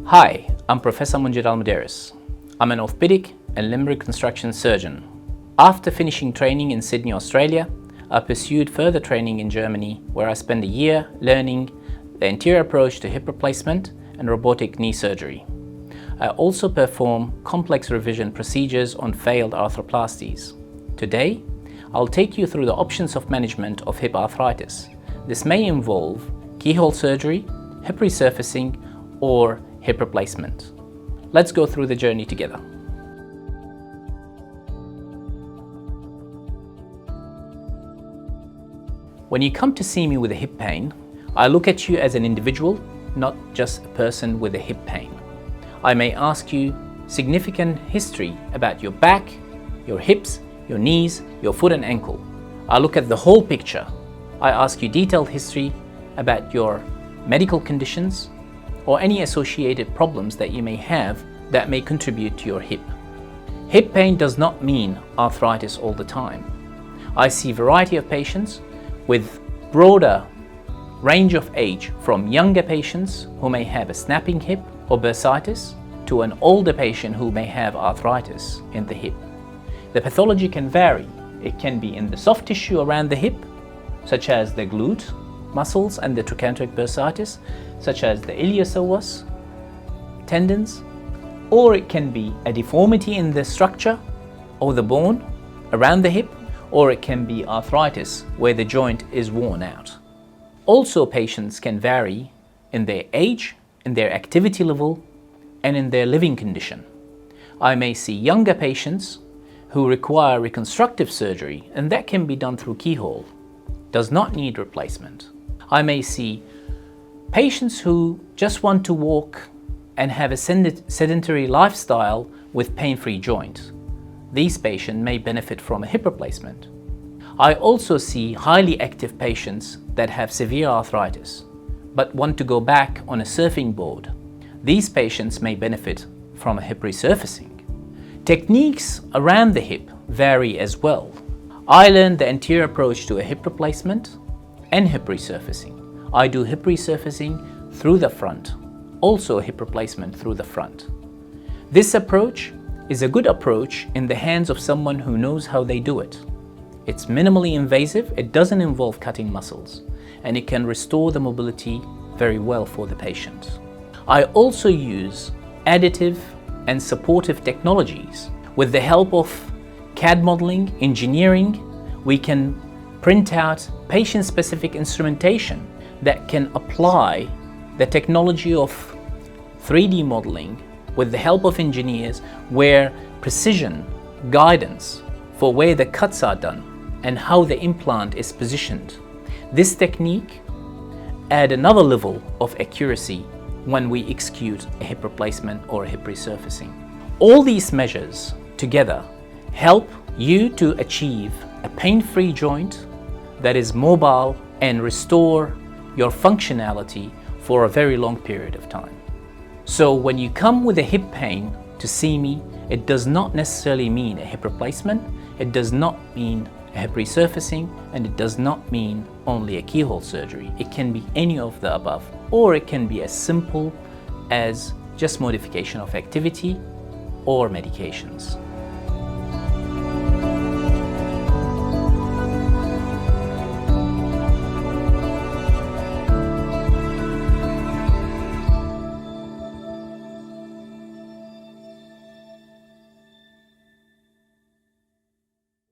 Hi, I'm Professor Munjed Al Muderis. I'm an orthopaedic and limb reconstruction surgeon. After finishing training in Sydney, Australia, I pursued further training in Germany, where I spent a year learning the anterior approach to hip replacement and robotic knee surgery. I also perform complex revision procedures on failed arthroplasties. Today, I'll take you through the options of management of hip arthritis. This may involve keyhole surgery, hip resurfacing, or hip replacement. Let's go through the journey together. When you come to see me with a hip pain, I look at you as an individual, not just a person with a hip pain. I may ask you significant history about your back, your hips, your knees, your foot and ankle. I look at the whole picture. I ask you detailed history about your medical conditions or any associated problems that you may have that may contribute to your hip. Hip pain does not mean arthritis all the time. I see a variety of patients with broader range of age, from younger patients who may have a snapping hip or bursitis to an older patient who may have arthritis in the hip. The pathology can vary. It can be in the soft tissue around the hip, such as the glute muscles and the trochanteric bursitis, such as the iliopsoas tendons, or it can be a deformity in the structure or the bone around the hip, or it can be arthritis where the joint is worn out. Also, patients can vary in their age, in their activity level, and in their living condition. I may see younger patients who require reconstructive surgery, and that can be done through keyhole, does not need replacement. I may see patients who just want to walk and have a sedentary lifestyle with pain-free joint. These patients may benefit from a hip replacement. I also see highly active patients that have severe arthritis but want to go back on a surfing board. These patients may benefit from a hip resurfacing. Techniques around the hip vary as well. I learned the anterior approach to a hip replacement and hip resurfacing. I do hip resurfacing through the front, also hip replacement through the front. This approach is a good approach in the hands of someone who knows how they do it. It's minimally invasive, it doesn't involve cutting muscles, and it can restore the mobility very well for the patient. I also use additive and supportive technologies. With the help of CAD modeling, engineering, we can print out patient-specific instrumentation that can apply the technology of 3D modeling with the help of engineers, where precision guidance for where the cuts are done and how the implant is positioned. This technique adds another level of accuracy when we execute a hip replacement or a hip resurfacing. All these measures together help you to achieve a pain-free joint that is mobile and restore your functionality for a very long period of time. So when you come with a hip pain to see me, it does not necessarily mean a hip replacement, it does not mean a hip resurfacing, and it does not mean only a keyhole surgery. It can be any of the above, or it can be as simple as just modification of activity or medications.